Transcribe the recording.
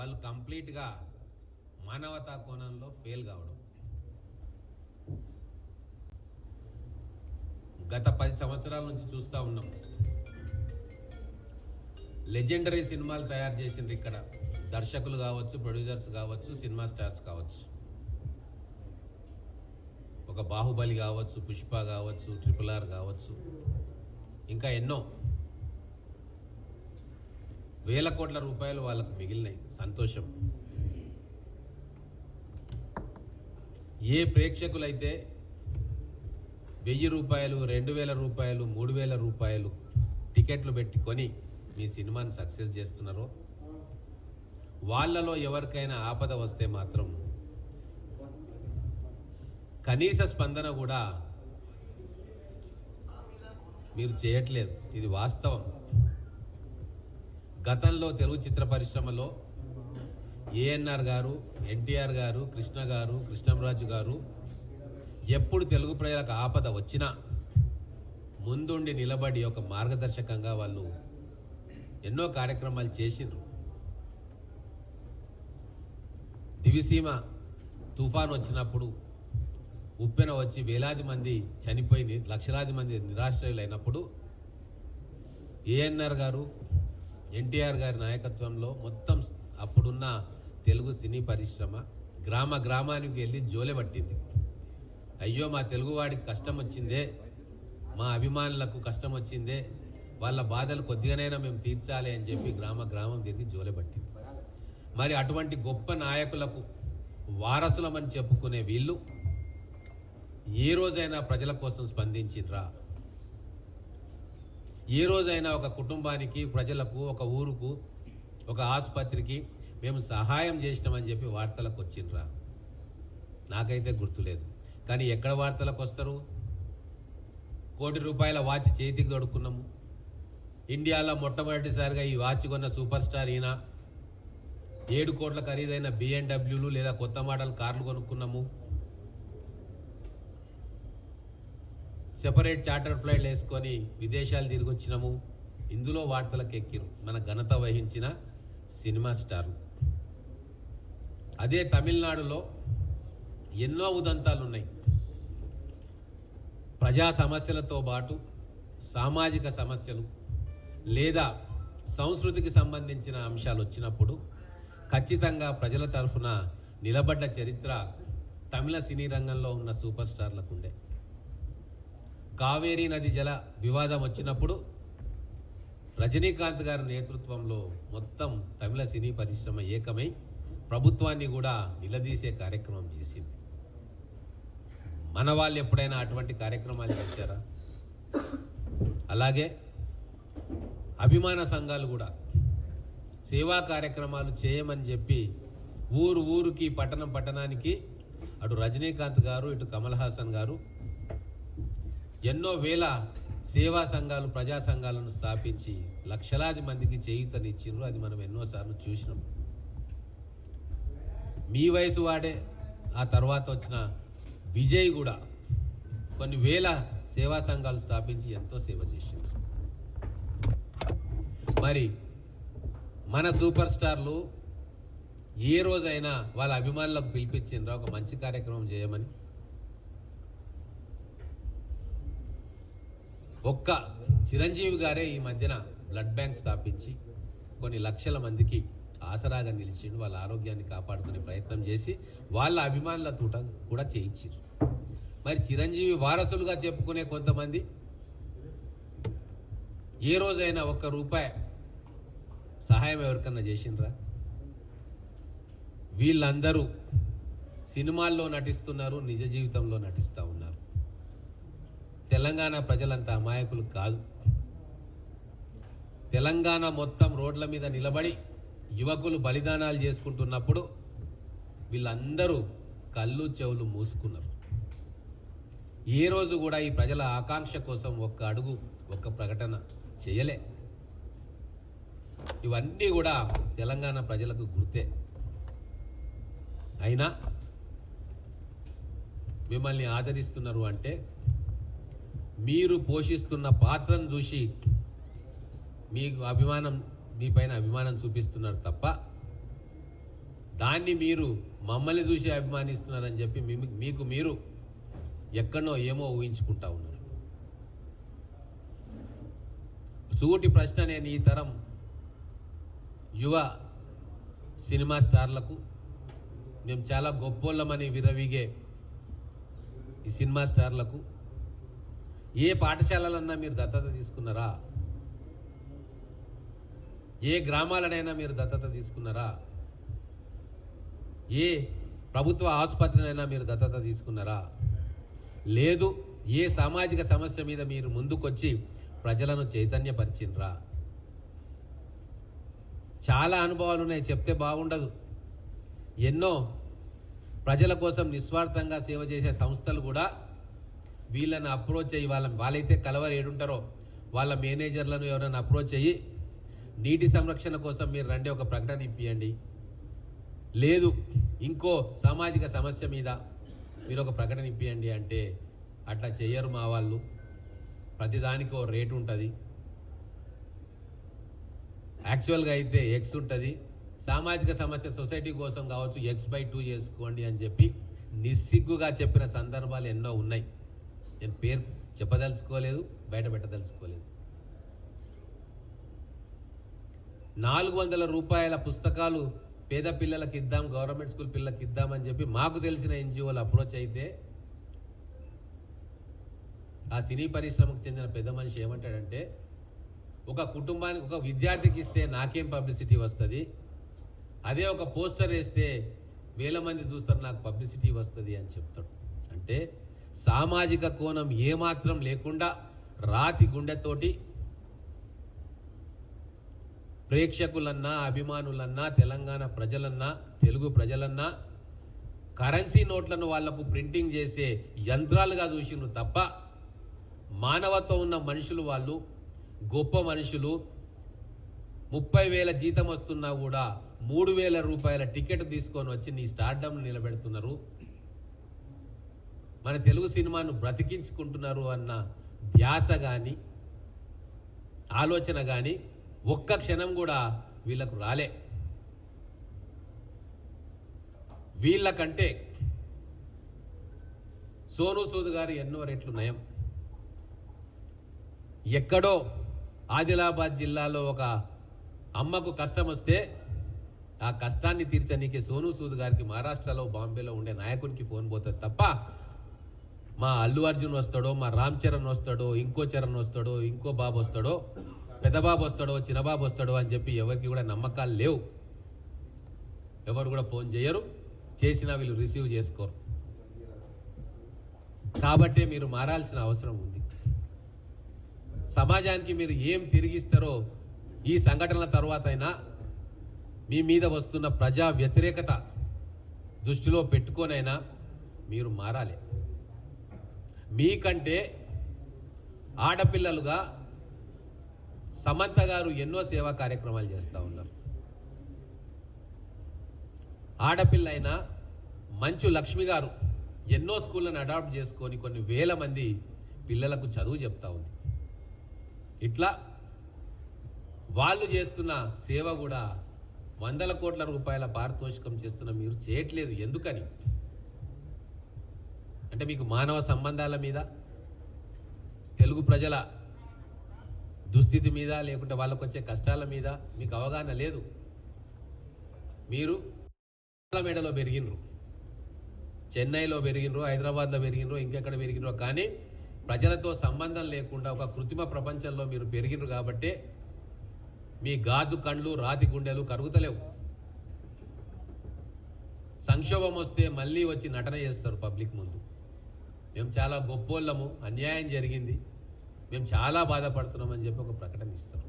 వాళ్ళు కంప్లీట్గా మానవతా కోణంలో ఫెయిల్ కావడం. గత 10 సంవత్సరాల నుంచి చూస్తూ ఉన్నాం. లెజెండరీ సినిమాలు తయారు చేసింది ఇక్కడ దర్శకులు కావచ్చు, ప్రొడ్యూసర్స్ కావచ్చు, సినిమా స్టార్స్ కావచ్చు. ఒక బాహుబలి కావచ్చు, పుష్ప కావచ్చు, RRR కావచ్చు, ఇంకా ఎన్నో వేల కోట్ల రూపాయలు వాళ్ళకు మిగిలినాయి. సంతోషం. ఏ ప్రేక్షకులైతే 1000 రూపాయలు, 2000 రూపాయలు, 3000 రూపాయలు టికెట్లు పెట్టుకొని మీ సినిమాని సక్సెస్ చేస్తున్నారో వాళ్ళలో ఎవరికైనా ఆపద వస్తే మాత్రం కనీస స్పందన కూడా మీరు చేయట్లేదు. ఇది వాస్తవం. గతంలో తెలుగు చిత్ర పరిశ్రమలో ఏఎన్ఆర్ గారు, ఎన్టీఆర్ గారు, కృష్ణ గారు, కృష్ణంరాజు గారు ఎప్పుడు తెలుగు ప్రజలకు ఆపద వచ్చినా ముందుండి నిలబడి ఒక మార్గదర్శకంగా వాళ్ళు ఎన్నో కార్యక్రమాలు చేసిండ్రు. దివిసీమ తుఫాన్ వచ్చినప్పుడు, ఉప్పెన వచ్చి వేలాది మంది చనిపోయి లక్షలాది మంది నిరాశ్రయులైనప్పుడు ఏఎన్ఆర్ గారు, ఎన్టీఆర్ గారి నాయకత్వంలో మొత్తం అప్పుడున్న తెలుగు సినీ పరిశ్రమ గ్రామ గ్రామానికి వెళ్ళి జోలెబట్టింది. అయ్యో మా తెలుగువాడికి కష్టం వచ్చిందే, మా అభిమానులకు కష్టం వచ్చిందే, వాళ్ళ బాధలు కొద్దిగానైనా మేము తీర్చాలి అని చెప్పి గ్రామ గ్రామం తిరిగి జోలెబట్టింది. మరి అటువంటి గొప్ప నాయకులకు వారసులమని చెప్పుకునే వీళ్ళు ఏ రోజైనా ప్రజల కోసం స్పందించిర్రా? ఏ రోజైనా ఒక కుటుంబానికి, ప్రజలకు, ఒక ఊరుకు, ఒక ఆసుపత్రికి మేము సహాయం చేసినామని చెప్పి వార్తలకు వచ్చిండ్రా? నాకైతే గుర్తులేదు. కానీ ఎక్కడ వార్తలకు వస్తారు? ₹1 కోటి వాచ్ చేతికి దొడుకున్నాము, ఇండియాలో మొట్టమొదటిసారిగా ఈ వాచ్ కొన్న సూపర్ స్టార్ ఈయన, 7 కోట్ల ఖరీదైన BMW లేదా కొత్త మోడల్ కార్లు కొనుక్కున్నాము, సెపరేట్ చార్టర్ ఫ్లైట్లు వేసుకొని విదేశాలు తిరిగి వచ్చినాము. ఇందులో వార్తలకు ఎక్కిరు మన ఘనత వహించిన సినిమా స్టార్లు. అదే తమిళనాడులో ఎన్నో ఉదంతాలు ఉన్నాయి. ప్రజా సమస్యలతో పాటు సామాజిక సమస్యలు లేదా సంస్కృతికి సంబంధించిన అంశాలు వచ్చినప్పుడు ఖచ్చితంగా ప్రజల తరఫున నిలబడ్డ చరిత్ర తమిళ సినీ రంగంలో ఉన్న సూపర్ స్టార్లకు ఉండే. కావేరీ నది జల వివాదం వచ్చినప్పుడు రజనీకాంత్ గారి నేతృత్వంలో మొత్తం తమిళ సినీ పరిశ్రమ ఏకమై ప్రభుత్వాన్ని కూడా నిలదీసే కార్యక్రమం చేసింది. మన వాళ్ళు ఎప్పుడైనా అటువంటి కార్యక్రమాలు చేశారా? అలాగే అభిమాన సంఘాలు కూడా సేవా కార్యక్రమాలు చేయమని చెప్పి ఊరు ఊరికి, పట్టణం పట్టణానికి అటు రజనీకాంత్ గారు, ఇటు కమల్ హాసన్ గారు ఎన్నో వేల సేవా సంఘాలు, ప్రజా సంఘాలను స్థాపించి లక్షలాది మందికి చేయూతనిచ్చిండ్రు. అది మనం ఎన్నోసార్లు చూసినాం. మీ వయసు వాడే ఆ తర్వాత వచ్చిన విజయ్ కూడా కొన్ని వేల సేవా సంఘాలు స్థాపించి ఎంతో సేవ చేసింది. మరి మన సూపర్ స్టార్లు ఏ రోజైనా వాళ్ళ అభిమానులకు పిలిపించిండ్రా ఒక మంచి కార్యక్రమం చేయమని? ఒక్క చిరంజీవి గారే ఈ మధ్యన బ్లడ్ బ్యాంక్ స్థాపించి కొన్ని లక్షల మందికి ఆసరాగా నిలిచిండు. వాళ్ళ ఆరోగ్యాన్ని కాపాడుకునే ప్రయత్నం చేసి వాళ్ళ అభిమానులతో కూడా చేయించారు. మరి చిరంజీవి వారసులుగా చెప్పుకునే కొంతమంది ఏ రోజైనా ₹1 సహాయం ఎవరికన్నా చేసిండ్రా? వీళ్ళందరూ సినిమాల్లో నటిస్తున్నారు, నిజ జీవితంలో నటిస్తూ ఉన్నారు. తెలంగాణ ప్రజలంతా అమాయకులు కాదు. తెలంగాణ మొత్తం రోడ్ల మీద నిలబడి యువకులు బలిదానాలు చేసుకుంటున్నప్పుడు వీళ్ళందరూ కళ్ళు చెవులు మూసుకున్నారు. ఏ రోజు కూడా ఈ ప్రజల ఆకాంక్ష కోసం ఒక్క అడుగు, ఒక్క ప్రకటన చేయలే. ఇవన్నీ కూడా తెలంగాణ ప్రజలకు గుర్తే. అయినా మిమ్మల్ని ఆదరిస్తున్నారు అంటే మీరు పోషిస్తున్న పాత్రను చూసి మీకు అభిమానం, మీ పైన అభిమానం చూపిస్తున్నారు తప్ప దాన్ని మీరు మమ్మల్ని చూసి అభిమానిస్తున్నారని చెప్పి మీకు మీరు ఎక్కడో ఏమో ఊహించుకుంటా ఉన్నారు. సూటి ప్రశ్న నేను ఈ తరం యువ సినిమా స్టార్లకు, మేము చాలా గొప్పోళ్ళమని విరవీగే ఈ సినిమా స్టార్లకు, ఏ పాఠశాలలన్నా మీరు దత్తత తీసుకున్నారా? ఏ గ్రామాలనైనా మీరు దత్తత తీసుకున్నారా? ఏ ప్రభుత్వ ఆసుపత్రినైనా మీరు దత్తత తీసుకున్నారా? లేదు. ఏ సామాజిక సమస్య మీద మీరు ముందుకొచ్చి ప్రజలను చైతన్యపరిచినరా? చాలా అనుభవాలు ఉన్నాయి, చెప్తే బాగుండదు. ఎన్నో ప్రజల కోసం నిస్వార్థంగా సేవ చేసే సంస్థలు కూడా వీళ్ళని అప్రోచ్ అయ్యి, వాళ్ళైతే కలవరు ఏడుంటారో వాళ్ళ మేనేజర్లను ఎవరైనా అప్రోచ్ అయ్యి, నీటి సంరక్షణ కోసం మీరు రండి, ఒక ప్రకటన ఇప్పియండి, లేదు ఇంకో సామాజిక సమస్య మీద మీరు ఒక ప్రకటన ఇప్పియండి అంటే అట్లా చేయరు మా వాళ్ళు. ప్రతిదానికి ఓ రేటు ఉంటుంది. యాక్చువల్గా అయితే ఎక్స్ ఉంటుంది. సామాజిక సమస్య సొసైటీ కోసం కావచ్చు, X/2 చేసుకోండి అని చెప్పి నిస్సిగ్గుగా చెప్పిన సందర్భాలు ఎన్నో ఉన్నాయి. నేను పేరు చెప్పదలుచుకోలేదు, బయట పెట్టదలుచుకోలేదు. 400 రూపాయల పుస్తకాలు పేద పిల్లలకి ఇద్దాం, గవర్నమెంట్ స్కూల్ పిల్లలకి ఇద్దామని చెప్పి మాకు తెలిసిన NGOలు అప్రోచ్ అయితే, ఆ సినీ పరిశ్రమకు చెందిన పెద్ద మనిషి ఏమంటాడంటే, ఒక కుటుంబానికి ఒక విద్యార్థికి ఇస్తే నాకేం పబ్లిసిటీ వస్తుంది, అదే ఒక పోస్టర్ వేస్తే 1000 మంది చూస్తారు, నాకు పబ్లిసిటీ వస్తుంది అని చెప్తాడు. అంటే సామాజిక కోణం ఏమాత్రం లేకుండా రాతి గుండెతోటి ప్రేక్షకులన్నా, అభిమానులన్నా, తెలంగాణ ప్రజలన్నా, తెలుగు ప్రజలన్నా కరెన్సీ నోట్లను వాళ్లకు ప్రింటింగ్ చేసే యంత్రాలుగా చూసిను తప్ప, మానవత్వం ఉన్న మనుషులు వాళ్ళు, గొప్ప మనుషులు. 30,000 జీతం వస్తున్నా కూడా 3,000 రూపాయల టికెట్ తీసుకొని వచ్చి నీ స్టార్డమ్ను నిలబెడుతున్నారు, మన తెలుగు సినిమాను బ్రతికించుకుంటున్నారు అన్న ధ్యాస కానీ, ఆలోచన కానీ ఒక్క క్షణం కూడా వీళ్ళకు రాలే. వీళ్ళకంటే సోను సూద్ గారు ఎన్నో రెట్లు నయం. ఎక్కడో ఆదిలాబాద్ జిల్లాలో ఒక అమ్మకు కష్టం వస్తే ఆ కష్టాన్ని తీర్చనీకే సోను సూద్ గారికి మహారాష్ట్రలో, బాంబేలో ఉండే నాయకునికి ఫోన్ పోతుంది తప్ప, మా అల్లు అర్జున్ వస్తాడో, మా రామ్ చరణ్ వస్తాడో, ఇంకో చరణ్ వస్తాడో, ఇంకో బాబు వస్తాడో, పెద్ద బాబు వస్తాడో, చిన్నబాబు వస్తాడో అని చెప్పి ఎవరికి కూడా నమ్మకాలు లేవు. ఎవరు కూడా ఫోన్ చేయరు, చేసినా వీళ్ళు రిసీవ్ చేసుకోరు. కాబట్టే మీరు మారాల్సిన అవసరం ఉంది. సమాజానికి మీరు ఏం తిరిగిస్తారో ఈ సంఘటనల తర్వాత అయినా మీ మీద వస్తున్న ప్రజా వ్యతిరేకత దృష్టిలో పెట్టుకొనైనా మీరు మారాలి. మీకంటే ఆడపిల్లలుగా సమంత గారు ఎన్నో సేవా కార్యక్రమాలు చేస్తూ ఉన్నారు. ఆడపిల్ల అయినా మంచు లక్ష్మి గారు ఎన్నో స్కూళ్ళను అడాప్ట్ చేసుకొని కొన్ని వేల మంది పిల్లలకు చదువు చెప్తా ఉంది. ఇట్లా వాళ్ళు చేస్తున్న సేవ కూడా 100 కోట్ల రూపాయల పారితోషికం చేస్తున్న మీరు చేయట్లేదు. ఎందుకని అంటే మీకు మానవ సంబంధాల మీద, తెలుగు ప్రజల దుస్థితి మీద, లేకుంటే వాళ్ళకు వచ్చే కష్టాల మీద మీకు అవగాహన లేదు. మీరు మేడలో పెరిగినరు, చెన్నైలో పెరిగినరు, హైదరాబాద్లో పెరిగినరు, ఇంకెక్కడ పెరిగినరు, కానీ ప్రజలతో సంబంధం లేకుండా ఒక కృత్రిమ ప్రపంచంలో మీరు పెరిగినరు కాబట్టి మీ గాజు కండ్లు, రాతి గుండెలు కరుగుతలేవు. సంక్షోభం వస్తే మళ్ళీ వచ్చి నటన చేస్తారు పబ్లిక్ ముందు. మేము చాలా గొప్పోళ్ళము, అన్యాయం జరిగింది, మేము చాలా బాధపడుతున్నామని చెప్పి ఒక ప్రకటన ఇస్తారు.